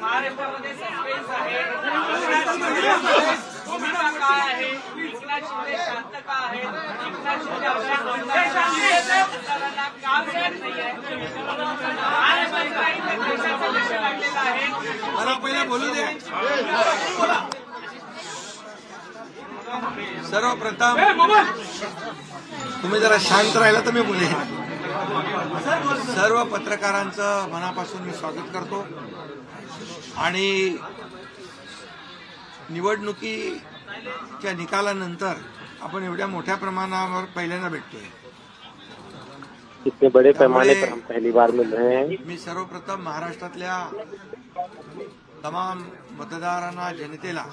महाराष्ट्रामध्ये सस्पेन्स आहे, भूमिका काय आहे, एकनाथ शिंदे शांत का आहे, एकनाथ शिंदे आपल्या आमदारांना काम करत नाहीये, देशाचा लक्ष लागलेला आहे. मला पहिला बोलू दे. सर्वप्रथम तुम्ही जरा शांत राहिला तर मी बोलेन. सर्व पत्रकारांचं मनापासून मी स्वागत करतो आणि निवडणुकीच्या निकालानंतर आपण एवढ्या मोठ्या प्रमाणावर पहिल्यांदा भेटतोय. इतने बड़े पैमाने पर हम पहली बार मिल रहे हैं. मी सर्वप्रथम महाराष्ट्रातल्या तमाम मतदारांना, जनतेला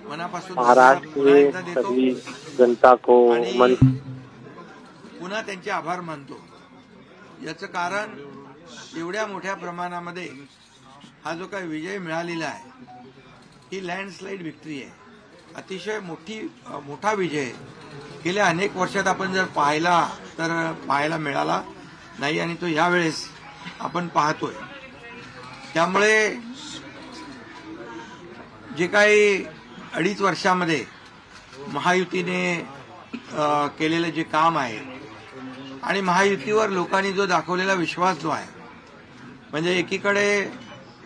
मनापासून महाराष्ट्र के सभी जनता को पुन्हा त्यांचे आभार मानतो. याचं कारण एवढ्या मोठ्या प्रमाणामध्ये हा जो काही विजय मिळालेला आहे ही लँडस्लाइड विक्ट्री आहे. अतिशय मोठा विजय गेल्या अनेक वर्षात आपण जर पाहायला मिळाला नाही आणि तो यावेळेस आपण पाहतोय. त्यामुळे जे काही 2.5 वर्षामध्ये महायुतीने केलेलं जे काम आहे आणि महायुतीवर लोकांनी जो दाखवलेला विश्वास जो आहे, म्हणजे एकीकडे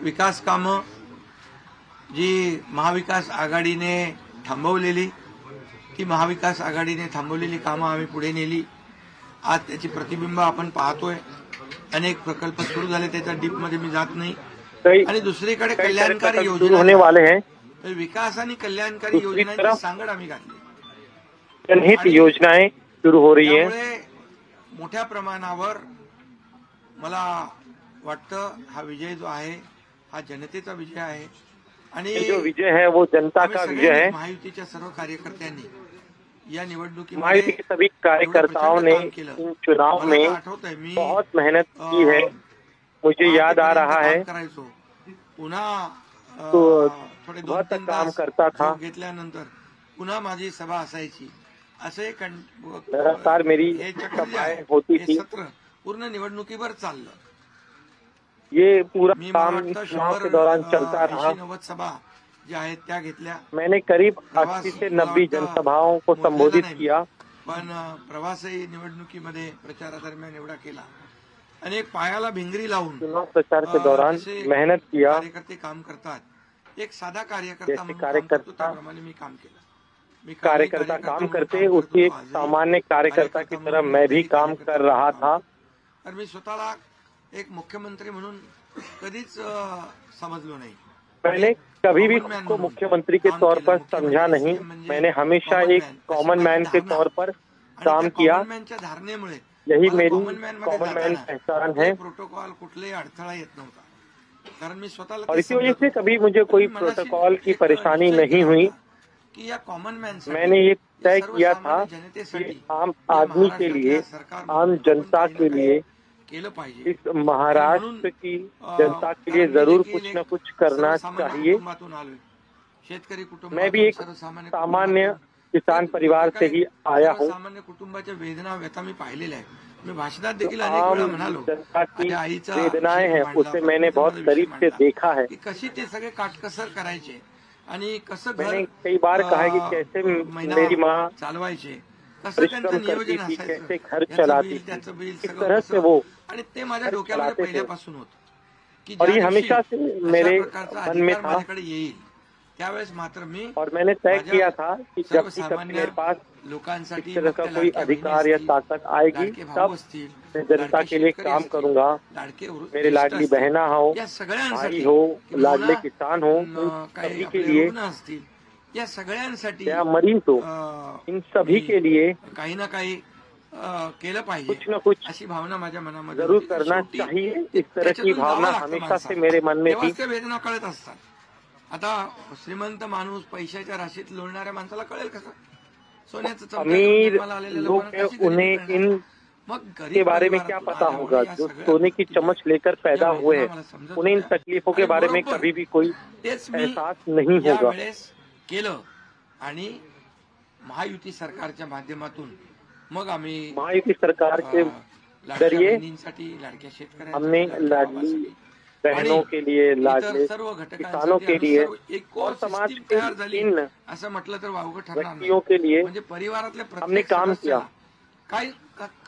विकास कामं जी महाविकास आघाडीने थांबवलेली, ती महाविकास आघाडीने थांबवलेली कामं आम्ही पुढे नेली. आज त्याची प्रतिबिंब आपण पाहतोय. अनेक प्रकल्प सुरू झाले, त्याच्या डीपमध्ये मी जात नाही. आणि दुसरीकडे कल्याणकारी योजना होने वाले हैं. विकास आणि कल्याणकारी योजनांची सांगड आम्ही घातली. जनहित योजनाएं सुरू हो रही है. मोठ्या प्रमाणावर मला वाटतं हा विजय जो आहे हा जनतेचा विजय आहे आणि जो विजय है वो जनता का विजय है. महायुतीच्या सर्व कार्यकर्त्यांनी या निवडणुकीमध्ये महायुति के सभी कार्यकर्ताओं ने इन चुनाव में बहुत मेहनत की है. मुझे याद आ रहा है पुन्हा थोडे बहुत काम करता था. घेतल्यानंतर पुन्हा माझी सभा असायची. असे लगातार मेरी सभाएं होती थी. सत्र पूर्ण निवडणुकीवर चाललं. ये पूरा काम चुनाव के दौरान चलता रहा. 90 सभा ज्या आहेत त्या घेतल्या. मैंने करीब 80 से 90 जनसभाओं को संबोधित किया. पण प्रवासही निवडणुकीमध्ये प्रचारादरम्यान एवढा केला. अनेक पायाला भिंगरी लावून चुनाव प्रचार के दौरान मेहनत किया. कार्यकर्ते काम करतात. एक साधा कार्यकर्ता प्रमाणे मी काम केलं. कार्यकर्ता काम करते उसी एक सामान्य कार्यकर्ता की तरह मैं भी काम कर रहा था. तर मी स्वतःला एक मुख्यमंत्री म्हणून कधीच समजलो नाही. मैंने कभी भी खुद को मुख्यमंत्री के तौर पर समझा नहीं. मैंने हमेशा एक कॉमन मैन के तौर पर काम किया. धारणेमुळे यही मेरी कॉमन मैन पहचान है. प्रोटोकॉल कुठलाही अडथळा येत नव्हता. कारण मी स्वतःला और इसी वजह से कभी मुझे कोई प्रोटोकॉल की परेशानी नहीं हुई. कि या कॉमन मैन मैंने ये तय किया था कि आम आदमी के लिए, आम जनता के लिए, इस महाराष्ट्र की जनता के लिए जरूर कुछ न कुछ करना चाहिए. मैं भी एक सामान्य किसान परिवार से ही आया हूँ. सामान्य कुटुंबाच्या वेदना व्यथा मी पाहिलेल्या आहेत. मी भाषणात देखील अनेक वेळा म्हणालो जनता की वेदनाएं हैं उसे मैंने बहुत करीब से देखा है. कशी ते सगळे काटकसर करायचे आणि कसं मैंने कई बार कहा है कि कैसे मेरी माँ चालवायचे, परिश्रम करती थी, कैसे घर चलाती थी, इस तरह से वो आणि ते माझ्या डोक्यामध्ये पहिल्यापासून होतं की और ये हमेशा से मेरे मन में था. येईल त्यावेळेस मात्र मी और मैंने तय किया था कि जब भी कभी मेरे पास लोकांसाठी इस तरह का कोई अधिकार या ताकत आएगी तब मैं जनता के लिए काम करूंगा. मेरे लाडली बहना हो, भाई हो, लाडले किसान हो, सभी के लिए, या सगळ्यांसाठी या मरीज हो, इन सभी के लिए काही ना काही केलं पाहिजे. कुछ न कुछ अशी भावना माझ्या मनामध्ये जरूर करना चाहिए. इस तरह की भावना हमेशा से मेरे मन में थी. वेदना कळत असतात. आता श्रीमंत माणूस पैशाच्या राशीत लोळणाऱ्या माणसाला कळेल कसं? सोन्याचं अमीर लोग हैं उन्हें इन के बारे में क्या पता होगा. जो सोने की चमच लेकर पैदा हुए हैं उन्हें इन तकलीफों के बारे में कभी भी कोई एहसास नहीं होगा. केलं आणि महायुती सरकारच्या माध्यमातून मग आम्ही महायुती सरकार के जरिए लाडक्या हमने लाडली बहनों के लिए, लाडले सर्व किसानों के लिए और समाज के इन असं म्हटलं तर वावगं ठरणार नाही. व्यक्तियों के लिए म्हणजे परिवारातल्या हमने काम किया.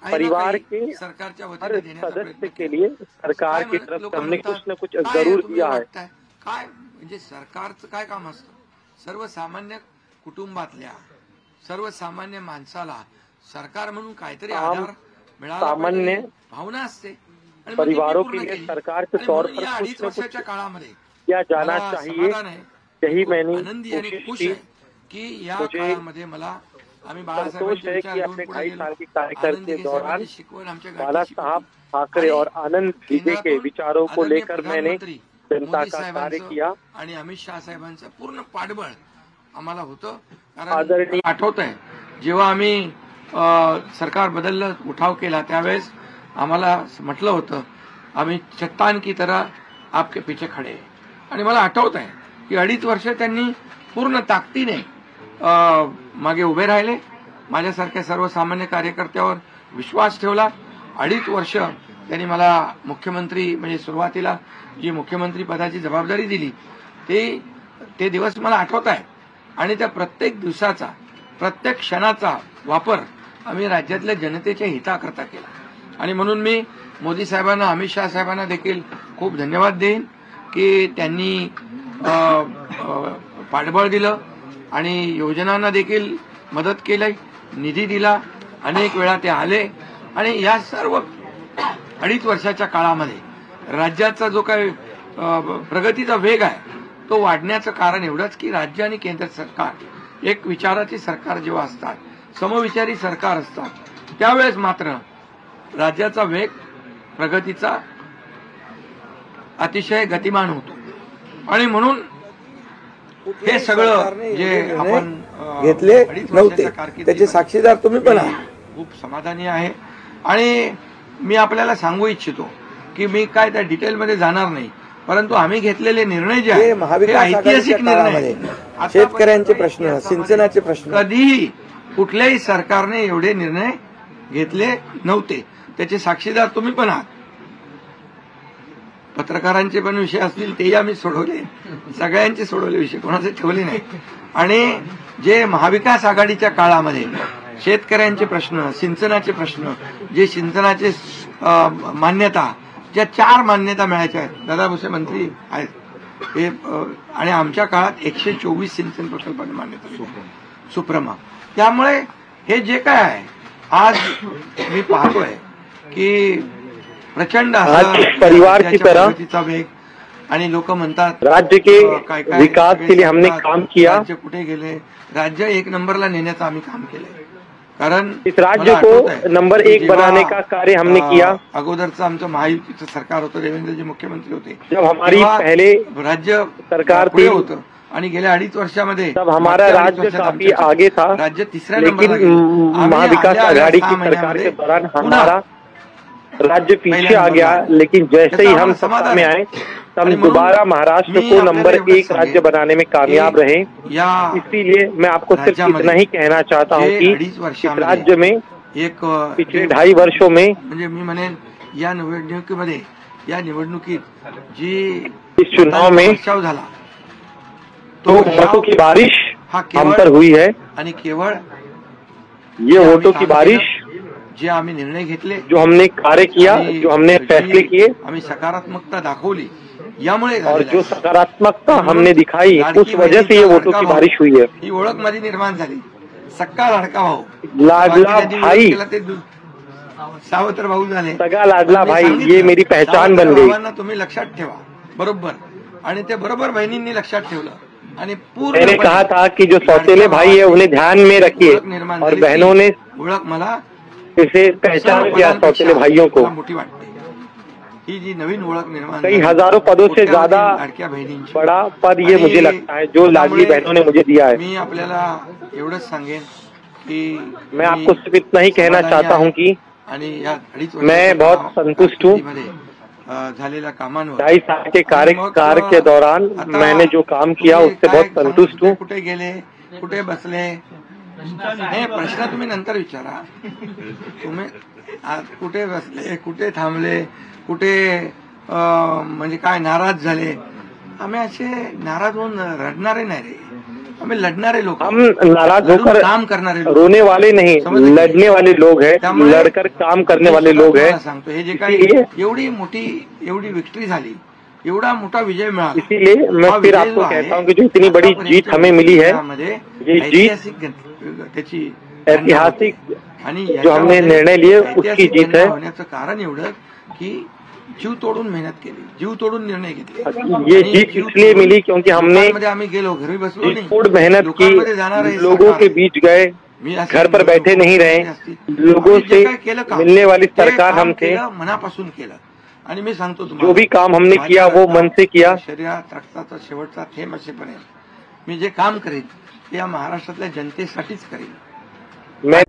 परिवार के सरकारच्या हर वतीने देण्याचा सदस्य प्रयत्न के केला. लिए सरकार की तरफ से हमने कुछ न कुछ जरूर दिया है. काय म्हणजे सरकारचं काय काम असतं? सर्वसामान्य कुटुंबातल्या सर्वसामान्य माणसाला सरकार म्हणून काहीतरी आधार मिळाला सामान्य भावना असते. परिवारों के लिए सरकार के तौर पर या कुछ अडीच न वर्षाच्या कुछ काळामध्ये किया जाना मला चाहिए. समाधान आहे. यही मैंने आनंदी आणि कोशिश खुश की. आहे की या मुझे काळामध्ये मला आम्ही संतोष है कि अपने 2.5 साल के कार्यकाल के दौरान आमच्या बाला साहब ठाकरे और आनंद विजय के विचारों को लेकर मैंने जनता का कार्य किया. आणि अमित शहा साहेबांचं पूर्ण पाठबळ आम्हाला होतं. आदरणीय कारण आठवत आहे जेव्हा आम्ही सरकार बदललं, उठाव केला, त्यावेळेस आम्हाला म्हटलं होतं आम्ही चट्टान की तरह आपके पीछे खडे. आणि मला आठवत आहे की 2.5 वर्ष त्यांनी पूर्ण ताकदीने मागे उभे राहिले. माझ्यासारख्या सर्वसामान्य कार्यकर्त्यावर विश्वास ठेवला. 2.5 वर्ष त्यांनी मला मुख्यमंत्री म्हणजे सुरुवातीला जी मुख्यमंत्री पदाची जबाबदारी दिली ते दिवस मला आठवत आहे. आणि त्या प्रत्येक दिवसाचा प्रत्येक क्षणाचा वापर आम्ही राज्यातल्या जनतेच्या हिताकरता केला. आणि म्हणून मी मोदी साहेबांना, अमित शहा साहेबांना देखील खूप धन्यवाद देईन की त्यांनी पाठबळ दिलं आणि योजनांना देखील मदत केली, निधी दिला. अनेक वेळा ते आले आणि या सर्व 2.5 वर्षाच्या काळामध्ये राज्याचा जो काही प्रगतीचा वेग आहे तो वाढण्याचं कारण एवढंच की राज्य आणि केंद्र सरकार एक विचाराची सरकार जेव्हा असतात, समविचारी सरकार असतात, त्यावेळेस मात्र राज्याचा वेग प्रगतीचा अतिशय गतिमान होतो. आणि म्हणून हे सगळं जे आपण घेतले नव्हते त्याचे साक्षीदार तुम्ही पण आहात. खूप समाधानी आहे. आणि मी आपल्याला सांगू इच्छितो की मी काय त्या डिटेलमध्ये जाणार नाही, परंतु आम्ही घेतलेले निर्णय जे आहेत महाविकास ऐतिहासिक निर्णय. शेतकऱ्यांचे प्रश्न, सिंचनाचे प्रश्न कधीही कुठल्याही सरकारने एवढे निर्णय घेतले नव्हते. त्याचे साक्षीदार तुम्ही पण आहात. पत्रकारांचे पण विषय असतील तेही आम्ही सोडवले, सगळ्यांचे सोडवले विषय, कोणाचे ठेवले नाही. आणि जे महाविकास आघाडीच्या काळामध्ये शेतकऱ्यांचे प्रश्न, सिंचनाचे प्रश्न, जे सिंचनाचे मान्यता, ज्या 4 मान्यता मिळायच्या आहेत, दादा भुसे मंत्री आहेत हे, आणि आमच्या काळात 124 सिंचन प्रकल्पांना मान्यता सुप्रमा. त्यामुळे हे जे काय आहे आज मी पाहतोय की प्रचंड परिवार की तरह वेग. आणि लोक म्हणतात राज्य के विकास के लिए हमने काम किया. राज्य कुठे गेले? राज्य 1 नंबरला नेण्याचं आम्ही काम केलंय. कारण इस राज्य को नंबर 1 बनाने का कार्य हमने किया. अगोदरचं आमचं महायुतीचं सरकार होतं, देवेंद्रजी मुख्यमंत्री होते, जब हमारी पहले राज्य सरकार पुढे होतं. आणि गेल्या 2.5 वर्षामध्ये तब हमारा राज्य काफी आगे था. राज्य 3ऱ्या नंबरला लेकिन महाविकास आघाड़ी की सरकार के दौरान हमारा राज्य पीछे आ गया. लेकिन जैसे ही हम सत्ता में आए तब दोबारा महाराष्ट्र को नंबर 1 राज्य बनाने में कामयाब रहे. इसीलिए मैं आपको सिर्फ इतना ही कहना चाहता हूँ कि इस राज्य में एक पिछले 2.5 वर्षों में म्हणजे मी म्हणेन या निवडणुकीमध्ये, या निवडणुकीत जी इस चुनाव में झाला तो वोटों की बारिश हम पर हुई है. आणि केवळ ये वोटों की बारिश जे आम्ही निर्णय घेतले, जो हमने कार्य किया, जो हमने फैसले किए, आम्ही सकारात्मकता दाखवली, यामुळे और जो सकारात्मकता हमने दिखाई उस वजह से ये वोटों की बारिश हुई है. ही ओळख माझी निर्माण झाली. सक्का लाडका भाऊ, लाडला भाई, सावत्र भाऊ झाले, सगळा लाडला भाई, ये मेरी पहचान बन गई. तुम्ही लक्षात ठेवा बरोबर. आणि ते बरोबर बहिणींनी लक्षात ठेवलं. आणि मैंने कहा था कि जो सौतेले भाई है उन्हें ध्यान में रखिए, और बहनों ने ओळख मला इसे पहचान किया. सौतेले भाइयों को मोठी वाटते. ही जी नवीन ओळख निर्माण, कई हजारों पदों से ज्यादा लाडक्या बहिणींची बड़ा पद ये मुझे लगता है जो लाडली बहनों ने मुझे दिया है. मी आपल्याला एवढंच सांगेन की मैं आपको सिर्फ इतना ही कहना चाहता हूँ कि मैं बहुत संतुष्ट हूँ. झालेल्या कामांवर 2.5 साल के कार्यकाल के दौरान मैंने जो काम किया उससे बहुत संतुष्ट हूँ. कुठे गेले, कुठे बसले, हे प्रश्न तुम्ही नंतर विचारा. तुम्ही कुठे बसले, कुठे थांबले, कुठे म्हणजे काय नाराज झाले. आम्ही असे नाराज होऊन रडणारे नाही रे, आम्ही लढणारे लोक, हम नाराज होकर काम करणारे लोक, रोने वाले नहीं, लड़ने वाले लोग हैं, लड़कर काम करने वाले लोग हैं. सांगतो हे जे काही एवढी मोठी एवढी विक्ट्री झाली, एवढा मोठा विजय मिळाला, इसीलिए मैं फिर आपको कहता हूँ कि जो इतनी बड़ी जीत हमें मिली है, ये जीत त्याची ऐतिहासिक आणि जो हमने निर्णय लिए उसकी जीत है. होण्याचं कारण एवढं की जीव तोडून मेहनत केली, जीव तोडून निर्णय घेतले. ये जीत इसलिए मिली क्योंकि हमने आम्ही गेलो, घरी बसलो नाही, तोड़ मेहनत की, लोगों के बीच गए, घर पर बैठे नहीं रहे, लोगों से मिलने वाली सरकार हम थे. मनापासून केलं आणि मी सांगतो तुम्हाला, जो भी काम हमने किया वो मन से किया. शरीरात रक्ताचा शेवटचा थेंब असेपर्यंत मी जे काम करेन ते या महाराष्ट्रातल्या जनतेसाठीच करेन. मैं